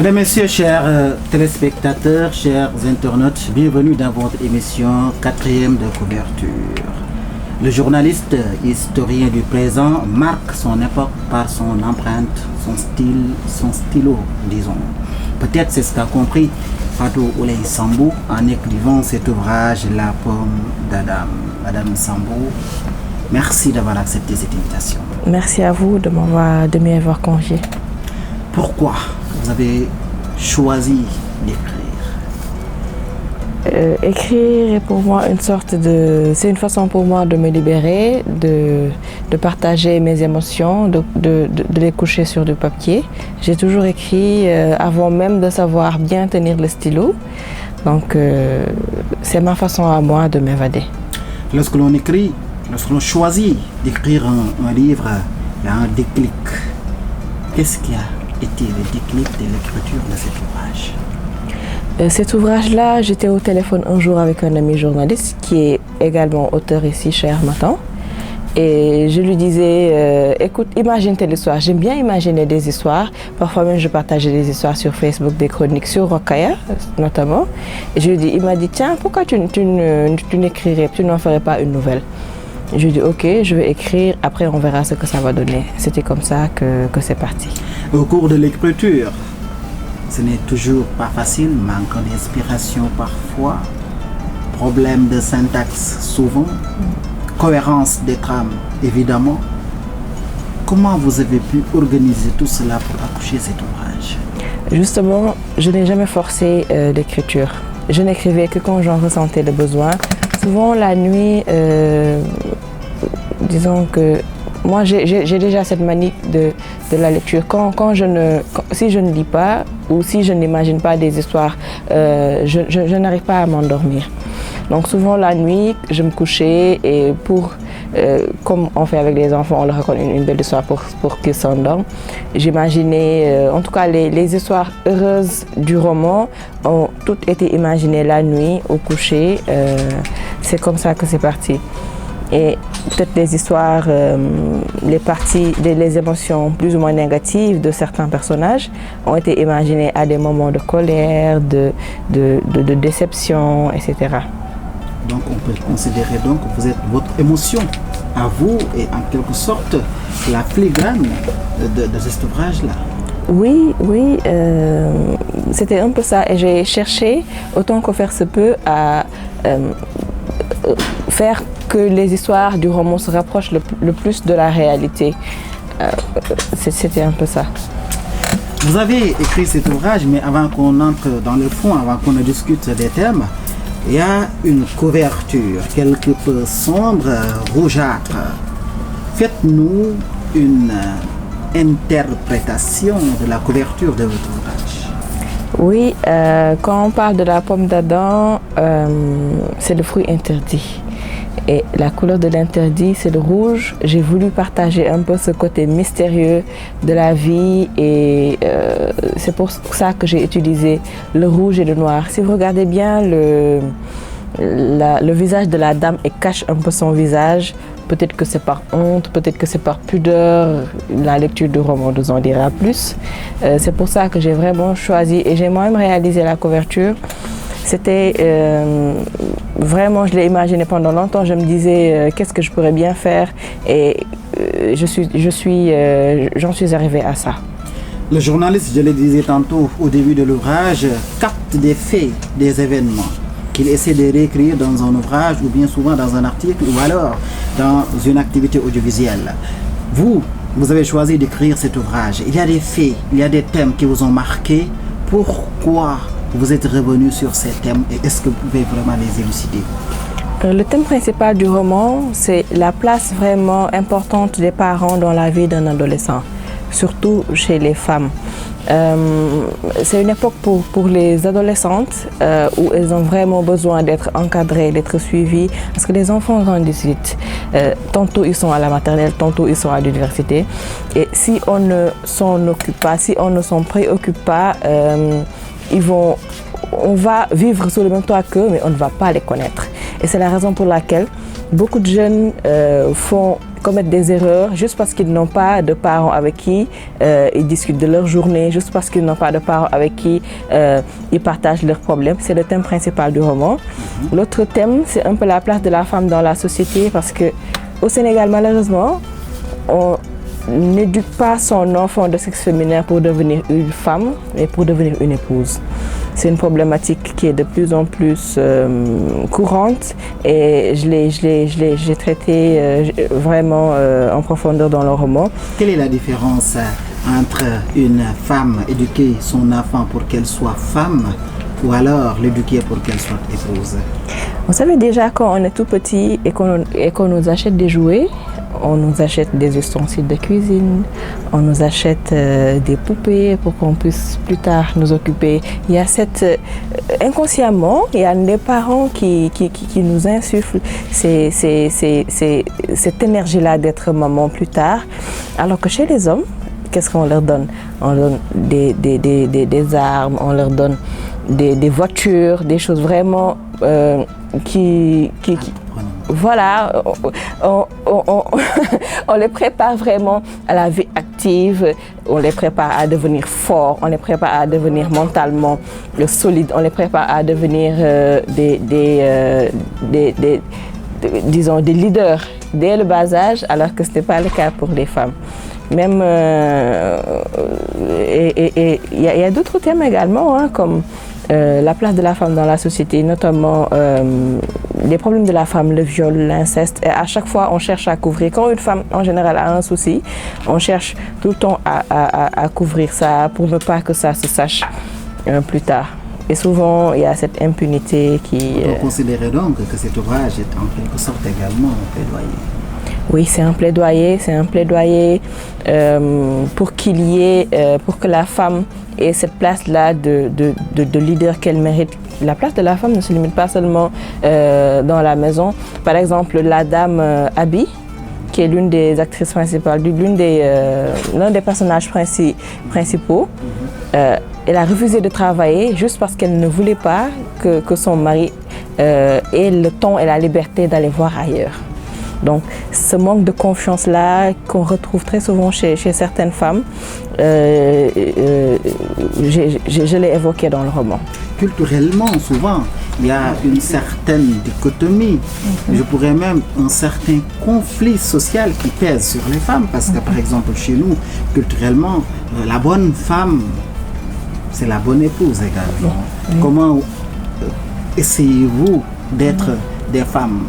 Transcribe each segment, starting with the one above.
Mesdames, Messieurs, chers téléspectateurs, chers internautes, bienvenue dans votre émission 4e de couverture. Le journaliste historien du présent marque son époque par son empreinte, son style, son stylo, disons. Peut-être c'est ce qu'a compris Fatou Ouleye Sambou en écrivant cet ouvrage La pomme d'Adam. Madame Sambou, merci d'avoir accepté cette invitation. Merci à vous de m'avoir convié. Pourquoi vous avez choisi d'écrire? Écrire est pour moi c'est une façon pour moi de me libérer, de partager mes émotions, de les coucher sur du papier. J'ai toujours écrit avant même de savoir bien tenir le stylo. Donc c'est ma façon à moi de m'évader. Lorsque l'on écrit, lorsque l'on choisit d'écrire un livre, il y a un déclic. Qu'est-ce qui a été le déclic de l'écriture de cet ouvrage? Cet ouvrage-là, j'étais au téléphone un jour avec un ami journaliste qui est également auteur ici chez Harmattan. Et je lui disais, écoute, imagine telle histoire. J'aime bien imaginer des histoires. Parfois même, je partageais des histoires sur Facebook, des chroniques sur Rokhaya notamment. Et il m'a dit, tiens, pourquoi tu n'écrirais, tu n'en ferais pas une nouvelle? Je lui ai dit, ok, je vais écrire, après on verra ce que ça va donner. C'était comme ça que c'est parti. Au cours de l'écriture, ce n'est toujours pas facile, manque d'inspiration parfois, problème de syntaxe souvent, cohérence des trames évidemment. Comment vous avez pu organiser tout cela pour accoucher cet ouvrage? Justement, je n'ai jamais forcé l'écriture. Je n'écrivais que quand j'en ressentais le besoin. Souvent la nuit, disons que moi j'ai déjà cette manie de la lecture. Si je ne lis pas ou si je n'imagine pas des histoires, je n'arrive pas à m'endormir. Donc souvent la nuit, je me couchais et comme on fait avec les enfants, on leur raconte une belle histoire pour qu'ils s'endorment. J'imaginais, en tout cas les histoires heureuses du roman ont toutes été imaginées la nuit au coucher. C'est comme ça que c'est parti. Et peut-être les histoires, les émotions plus ou moins négatives de certains personnages ont été imaginées à des moments de colère, de déception, etc. Donc on peut considérer donc que vous êtes votre émotion à vous et en quelque sorte la filigrane de cet ouvrage-là. Oui, c'était un peu ça et j'ai cherché autant que faire se peut à faire que les histoires du roman se rapprochent le plus de la réalité. C'était un peu ça. Vous avez écrit cet ouvrage, mais avant qu'on entre dans le fond, avant qu'on ne discute des thèmes, il y a une couverture quelque peu sombre, rougeâtre. Faites-nous une interprétation de la couverture de votre ouvrage. Oui, quand on parle de la pomme d'Adam, c'est le fruit interdit. Et la couleur de l'interdit, c'est le rouge. J'ai voulu partager un peu ce côté mystérieux de la vie et c'est pour ça que j'ai utilisé le rouge et le noir. Si vous regardez bien, le visage de la dame cache un peu son visage. Peut-être que c'est par honte, peut-être que c'est par pudeur. La lecture du roman nous en dira plus. C'est pour ça que j'ai vraiment choisi et j'ai moi-même réalisé la couverture. C'était vraiment, je l'ai imaginé pendant longtemps, je me disais qu'est-ce que je pourrais bien faire et j'en suis arrivée à ça. Le journaliste, je le disais tantôt au début de l'ouvrage, capte des faits, des événements qu'il essaie de réécrire dans un ouvrage ou bien souvent dans un article ou alors dans une activité audiovisuelle. Vous avez choisi d'écrire cet ouvrage. Il y a des faits, il y a des thèmes qui vous ont marqué. Pourquoi vous êtes revenu sur ces thèmes et est-ce que vous pouvez vraiment les élucider? Le thème principal du roman, c'est la place vraiment importante des parents dans la vie d'un adolescent, surtout chez les femmes. C'est une époque pour les adolescentes où elles ont vraiment besoin d'être encadrées, d'être suivies, parce que les enfants grandissent vite. Tantôt ils sont à la maternelle, tantôt ils sont à l'université. Et si on ne s'en occupe pas, si on ne s'en préoccupe pas, on va vivre sous le même toit qu'eux, mais on ne va pas les connaître. Et c'est la raison pour laquelle beaucoup de jeunes font commettent des erreurs juste parce qu'ils n'ont pas de parents avec qui ils discutent de leur journée, juste parce qu'ils n'ont pas de parents avec qui ils partagent leurs problèmes. C'est le thème principal du roman. L'autre thème, c'est un peu la place de la femme dans la société, parce que au Sénégal, malheureusement, on n'éduque pas son enfant de sexe féminin pour devenir une femme, mais pour devenir une épouse. C'est une problématique qui est de plus en plus courante, et je l'ai traitée vraiment en profondeur dans le roman. Quelle est la différence entre une femme éduquer son enfant pour qu'elle soit femme, ou alors l'éduquer pour qu'elle soit épouse? Vous savez, déjà quand on est tout petit et qu'on nous achète des jouets, on nous achète des ustensiles de cuisine, on nous achète des poupées pour qu'on puisse plus tard nous occuper. Il y a inconsciemment, il y a des parents qui nous insufflent cette énergie-là d'être maman plus tard. Alors que chez les hommes, qu'est-ce qu'on leur donne? On leur donne des armes, on leur donne des voitures, des choses vraiment voilà, on les prépare vraiment à la vie active, on les prépare à devenir forts, on les prépare à devenir mentalement solides, on les prépare à devenir disons des leaders dès le bas âge, alors que ce n'est pas le cas pour les femmes. Même il y a d'autres thèmes également, hein, comme la place de la femme dans la société, notamment les problèmes de la femme, le viol, l'inceste. Et à chaque fois, on cherche à couvrir. Quand une femme, en général, a un souci, on cherche tout le temps à couvrir ça pour ne pas que ça se sache plus tard. Et souvent, il y a cette impunité qui... On peut considérer donc que cet ouvrage est en quelque sorte également un plaidoyer. Oui, c'est un plaidoyer pour qu'il y ait, pour que la femme ait cette place-là de leader qu'elle mérite. La place de la femme ne se limite pas seulement dans la maison. Par exemple, la dame Abby, qui est l'une des actrices principales, l'un des personnages principaux, elle a refusé de travailler juste parce qu'elle ne voulait pas que son mari ait le temps et la liberté d'aller voir ailleurs. Donc, ce manque de confiance-là qu'on retrouve très souvent chez certaines femmes, je l'ai évoqué dans le roman. Culturellement, souvent, il y a une certaine dichotomie, je pourrais même un certain conflit social qui pèse sur les femmes, parce que par exemple chez nous, culturellement, la bonne femme, c'est la bonne épouse également. Comment essayez-vous d'être des femmes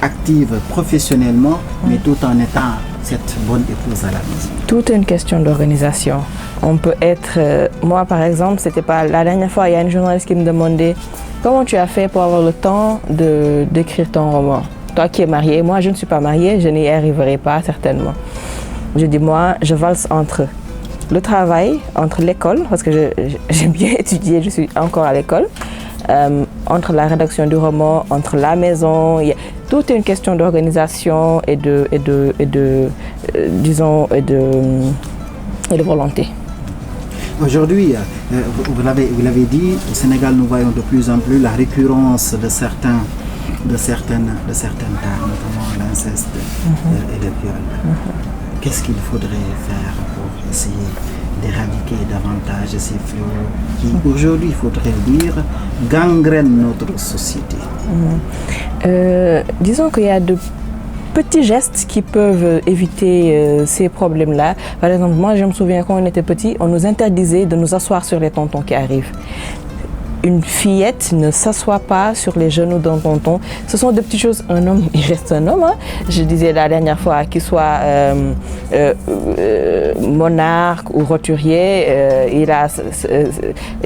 active professionnellement, mais tout en étant cette bonne épouse à la maison? Tout est une question d'organisation. On peut être... moi, par exemple, c'était pas... La dernière fois, il y a une journaliste qui me demandait « Comment tu as fait pour avoir le temps d'écrire ton roman? Toi qui es mariée, moi je ne suis pas mariée, je n'y arriverai pas certainement. » Je dis, moi, je valse entre le travail, entre l'école, parce que j'ai bien étudié, je suis encore à l'école, entre la rédaction du roman, entre la maison. Tout est une question d'organisation et de volonté. Aujourd'hui, vous l'avez dit, au Sénégal, nous voyons de plus en plus la récurrence de certaines dames, notamment l'inceste et le viol. Qu'est-ce qu'il faudrait faire pour essayer d'éradiquer davantage ces fléaux qui, aujourd'hui, il faudrait dire, gangrènent notre société? Disons qu'il y a de petits gestes qui peuvent éviter ces problèmes-là. Par exemple, moi, je me souviens quand on était petit, on nous interdisait de nous asseoir sur les tontons qui arrivent. Une fillette ne s'assoit pas sur les genoux d'un tonton. Ce sont des petites choses. Un homme, il reste un homme. Hein. Je disais la dernière fois, qu'il soit monarque ou roturier, il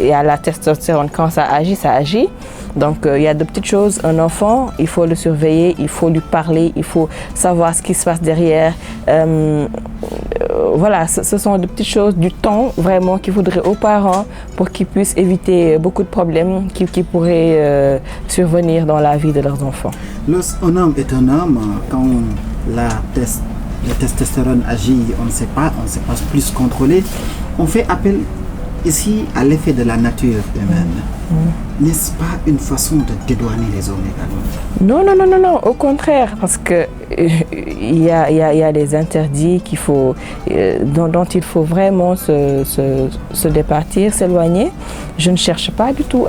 y a la testostérone. Quand ça agit, ça agit. Donc, il y a de petites choses. Un enfant, il faut le surveiller, il faut lui parler, il faut savoir ce qui se passe derrière. Voilà, ce sont de petites choses, du temps vraiment qu'il faudrait aux parents pour qu'ils puissent éviter beaucoup de problèmes qui pourraient survenir dans la vie de leurs enfants. Un homme est un homme. Quand la testostérone agit, on ne sait pas plus contrôler. On fait appel ici, à l'effet de la nature humaine, n'est-ce pas une façon de dédouaner les hommes également? Non, au contraire, parce que il y a des interdits dont il faut vraiment se départir, s'éloigner. Je ne cherche pas du tout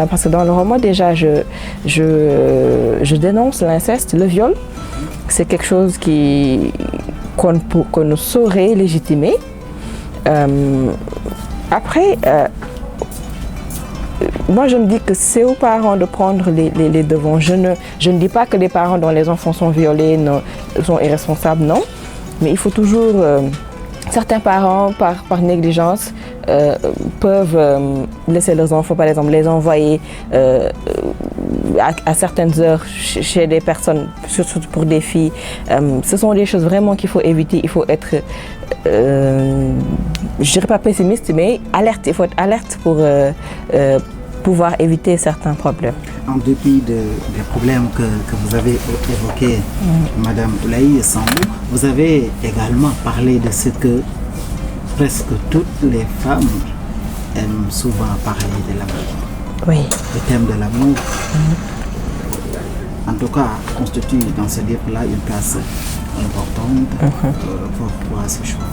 parce que dans le roman déjà, je dénonce l'inceste, le viol. C'est quelque chose qu'on ne saurait légitimer. Après, moi je me dis que c'est aux parents de prendre les devants. Je ne dis pas que les parents dont les enfants sont violés sont irresponsables, non. Mais il faut toujours... certains parents, par négligence, peuvent laisser leurs enfants, par exemple, les envoyer à certaines heures chez des personnes, surtout pour des filles. Ce sont des choses vraiment qu'il faut éviter. Il faut être, je dirais pas pessimiste, mais alerte. Il faut être alerte pour pouvoir éviter certains problèmes. En dépit des problèmes que vous avez évoqués, Madame Oulaye Sambou, vous avez également parlé de ce que presque toutes les femmes aiment souvent parler de l'amour. Oui. Le thème de l'amour, en tout cas, constitue dans ce livre-là une place importante pour ce choix.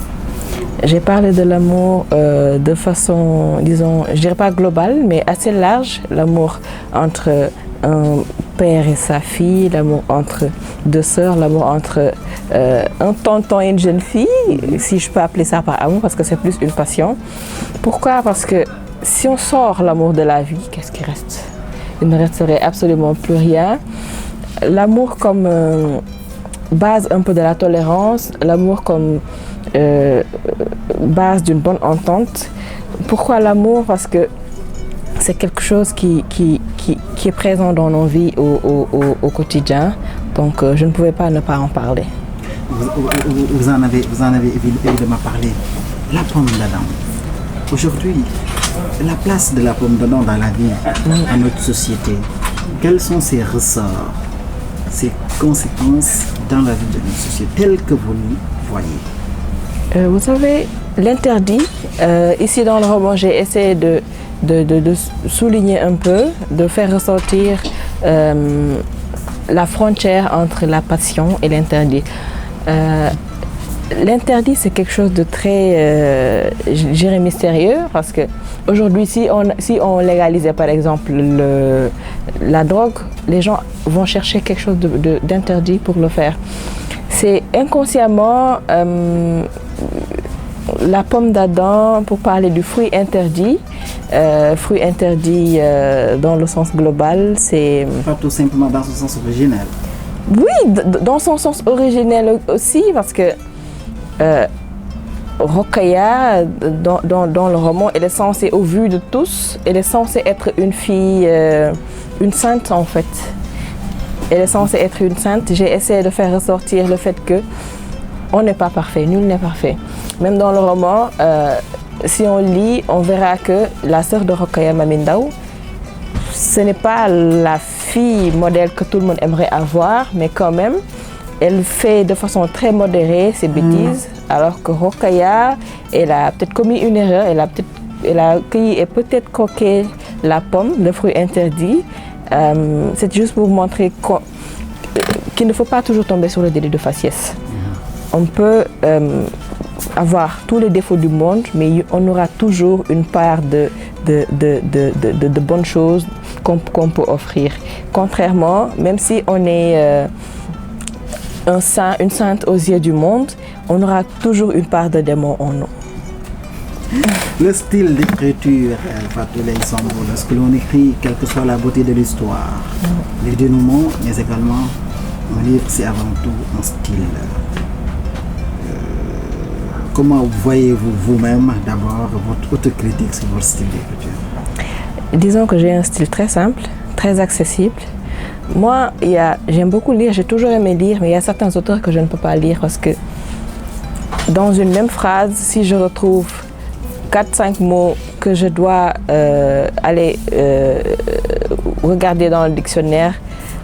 J'ai parlé de l'amour de façon, disons, je dirais pas globale, mais assez large. L'amour entre un père et sa fille, l'amour entre deux sœurs, l'amour entre un tonton et une jeune fille, si je peux appeler ça par amour, parce que c'est plus une passion. Pourquoi? Parce que si on sort l'amour de la vie, qu'est-ce qui reste? Il ne resterait absolument plus rien. L'amour comme base un peu de la tolérance, l'amour comme base d'une bonne entente. Pourquoi l'amour? Parce que c'est quelque chose qui est présent dans nos vies au quotidien. Donc je ne pouvais pas ne pas en parler. Vous en avez évidemment parlé. La pomme d'Adam. Aujourd'hui, la place de la pomme d'Adam dans la vie, dans notre société, quels sont ses ressorts, ses conséquences dans la vie de notre société, telles que vous le voyez? Vous savez, l'interdit, ici dans le roman, j'ai essayé de souligner un peu, de faire ressortir la frontière entre la passion et l'interdit. L'interdit, c'est quelque chose de très, je dirais, mystérieux, parce que aujourd'hui, si on légalisait par exemple la drogue, les gens vont chercher quelque chose d'interdit pour le faire. C'est inconsciemment la pomme d'Adam, pour parler du fruit interdit. Fruit interdit dans le sens global, c'est... Pas tout simplement dans son sens originel. Oui, dans son sens originel aussi, parce que Rokhaya, dans le roman, elle est censée, au vu de tous, elle est censée être une fille, une sainte en fait. Elle est censée être une sainte. J'ai essayé de faire ressortir le fait que on n'est pas parfait, nul n'est parfait. Même dans le roman, si on lit, on verra que la sœur de Rokhaya, Mami Ndaw, ce n'est pas la fille modèle que tout le monde aimerait avoir, mais quand même, elle fait de façon très modérée ses bêtises, alors que Rokhaya, elle a peut-être commis une erreur, elle a cueilli et peut-être croqué la pomme, le fruit interdit. C'est juste pour vous montrer qu'il ne faut pas toujours tomber sur le délit de faciès. On peut avoir tous les défauts du monde, mais on aura toujours une part de bonnes choses qu'on peut offrir. Contrairement, même si on est un saint, une sainte aux yeux du monde, on aura toujours une part de démon en nous. Le style d'écriture, Fatou Oulaye Sambou, lorsque l'on écrit, quelle que soit la beauté de l'histoire, les dénouements, mais également, mon livre, c'est avant tout un style. Comment voyez-vous vous-même d'abord votre autocritique sur votre style d'écriture? Disons que j'ai un style très simple, très accessible. Moi, j'aime beaucoup lire, j'ai toujours aimé lire, mais il y a certains auteurs que je ne peux pas lire parce que dans une même phrase, si je retrouve 4-5 mots que je dois aller regarder dans le dictionnaire,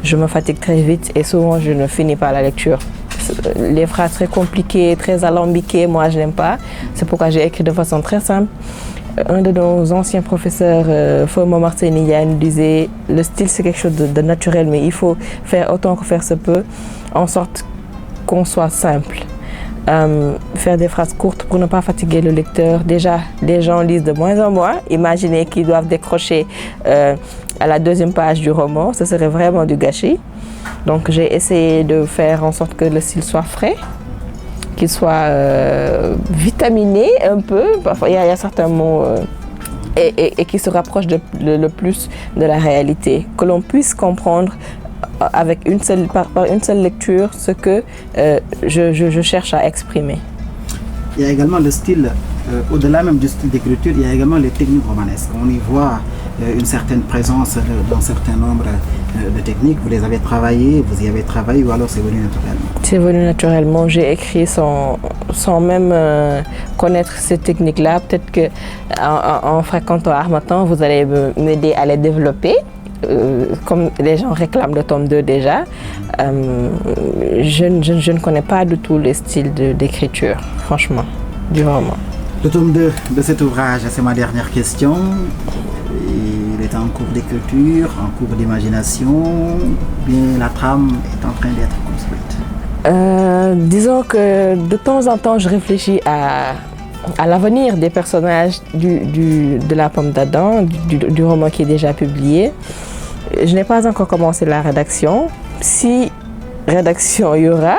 je me fatigue très vite et souvent je ne finis pas la lecture. Les phrases très compliquées, très alambiquées, moi je n'aime pas. C'est pourquoi j'ai écrit de façon très simple. un de nos anciens professeurs, Feu Momar Seyniya, nous disait le style c'est quelque chose de naturel, mais il faut faire autant que faire se peut, en sorte qu'on soit simple. Faire des phrases courtes pour ne pas fatiguer le lecteur. Déjà, les gens lisent de moins en moins. Imaginez qu'ils doivent décrocher à la deuxième page du roman, ce serait vraiment du gâchis. Donc j'ai essayé de faire en sorte que le style soit frais, qu'il soit vitaminé un peu. Parfois, il y a certains mots et qui se rapprochent le plus de la réalité, que l'on puisse comprendre avec par une seule lecture ce que je cherche à exprimer. Il y a également le style, au-delà même du style d'écriture, il y a également les techniques romanesques. On y voit une certaine présence dans un certain nombre de techniques. Vous les avez travaillées, vous y avez travaillé ou alors c'est venu naturellement? C'est venu naturellement. J'ai écrit sans même connaître ces techniques-là. Peut-être qu'en fréquentant Harmattan, vous allez m'aider à les développer. Comme les gens réclament le tome 2 déjà, je ne connais pas du tout les styles d'écriture, franchement, du roman. Le tome 2 de cet ouvrage, c'est ma dernière question. Il est en cours d'écriture, en cours d'imagination, bien la trame est en train d'être construite? Disons que de temps en temps, je réfléchis à l'avenir des personnages de La Pomme d'Adam, du roman qui est déjà publié. Je n'ai pas encore commencé la rédaction. Si rédaction il y aura,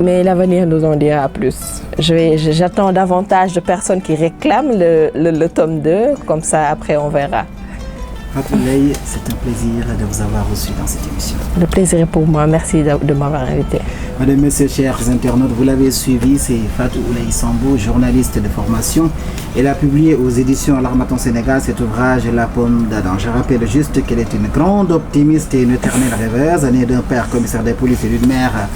mais l'avenir nous en dira plus. J'attends davantage de personnes qui réclament le tome 2, comme ça après on verra. Fatou Ouleye, c'est un plaisir de vous avoir reçu dans cette émission. Le plaisir est pour moi, merci de m'avoir invité. Mesdames, Messieurs, chers internautes, vous l'avez suivi, c'est Fatou Ouleye Sambou, journaliste de formation. Elle a publié aux éditions L'Harmattan Sénégal cet ouvrage La Pomme d'Adam. Je rappelle juste qu'elle est une grande optimiste et une éternelle rêveuse, née d'un père commissaire de police et d'une mère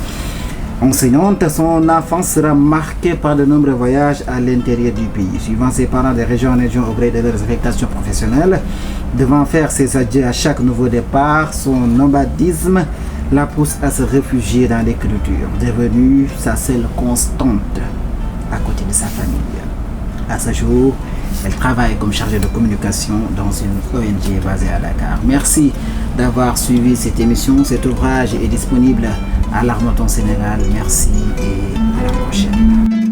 enseignante. Son enfance sera marquée par de nombreux voyages à l'intérieur du pays. Suivant ses parents de région en région au gré de leurs affectations professionnelles, devant faire ses adieux à chaque nouveau départ, son nomadisme la pousse à se réfugier dans l'écriture, devenue sa seule constante à côté de sa famille. À ce jour, elle travaille comme chargée de communication dans une ONG basée à Dakar. Merci d'avoir suivi cette émission. Cet ouvrage est disponible à L'Harmattan Sénégal. Merci et à la prochaine.